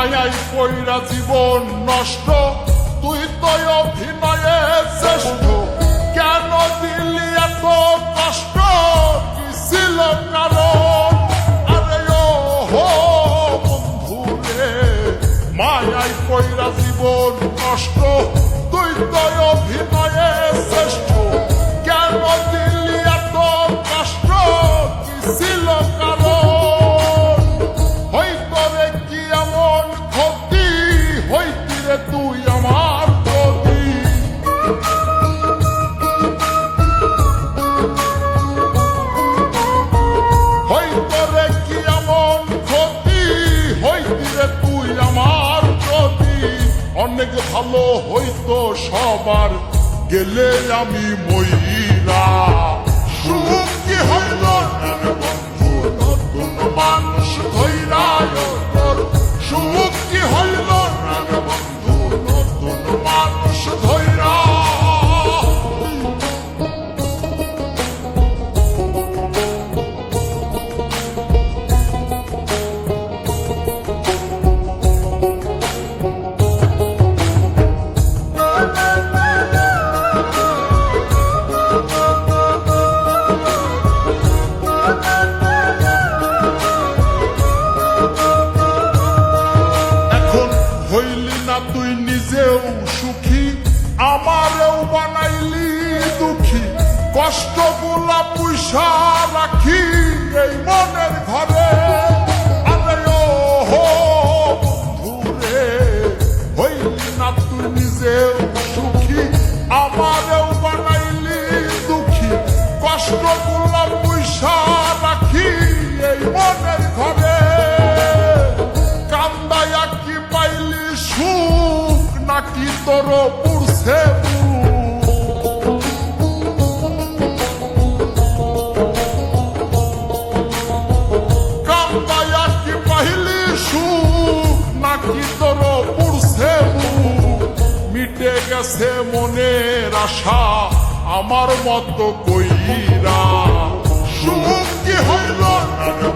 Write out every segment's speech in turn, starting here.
মায়াই পইরা জীবন নষ্ট, তুই তো অভিনয়ে শ্রেষ্ঠ। কেন দিলি এত কষ্ট, কি ছিল কারণ? আরে ও হো বন্ধু রে, মায়াই পইরা জীবন নষ্ট, তুই তো অভিনয়ে শ্রেষ্ঠ। কেন দিলি এত কষ্ট, কি ছিল কারণ? হইতো রে কি এমন ক্ষতি, হইতি রে তুই আমার প্রতি। হইতো রে কি এমন ক্ষতি, হইতি রে তুই আমার প্রতি। অনেক ভালো হইতো সবার, গেলে আমি মইরা। সুখ কি হইল বন্ধু নতুন মানুষ ধইরা, তোর সুখ কি হইল বন্ধু নতুন মানুষ ধইরা। হইলি না তুই নিজেও সুখী, আমারেও বানাইলি দুঃখী। কষ্টগুলা পুইসা রাখি এই মনের ঘরে। আরে ও হো বন্ধু রে, হইলি না তুই নিজেও সুখী, আমারেও বানাইলি দুঃখী। কষ্টগুলা পুইসা রাখি এই মনের ঘরে। কান্দায়া কি পাইলি সুখ, নাকি তোর পুরছে কান্দায়া কি পাইলি সুখ, নাকি তোর পুরছে মিটে গেছে মনের আশা আমার মতো কইরা। সুখ কি হইল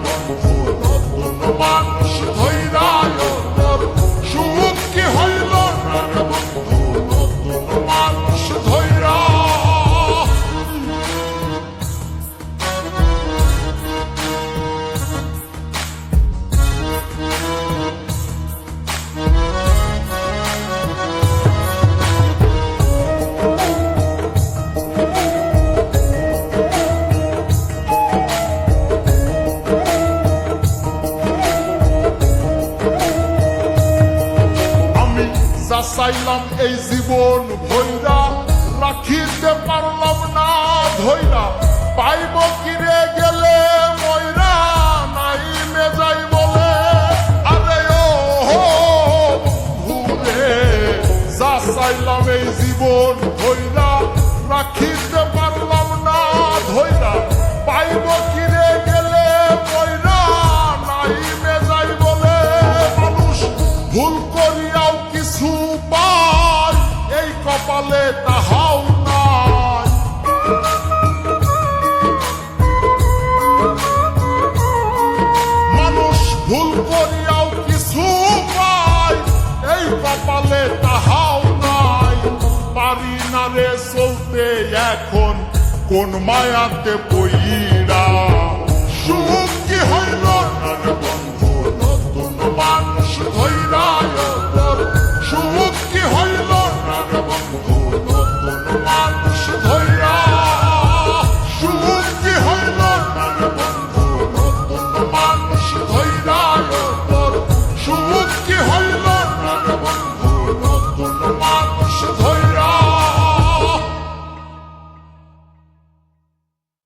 বন্ধু নতুন মানুষ ধইরা, তোর সুখ কি হইল বন্ধু নতুন মানুষ ধইরা। চাইলাম এই জীবন ভৈরা, রাখিতে পারলাম না ধৈরা। পাইব কিরে গেলে ময়রা, নাই মে যাই বলে। আরে ও হো বন্ধু রে, যা চাইলাম এই জীবন ভৈরা, রাখিতে পারলাম না ধৈরা। পাইব কিরে গেলে ময়রা, নাই মে যাই বলে। মানুষ ভুল করিয়াও কিছু পায়, এই কপালে তাহাও নাই। মানুষ ভুল করিয়াও কিছু পায়, এই কপালে তাহাও নাই। পারি না রে চলতে এখন কোন মায়াতে পইরা।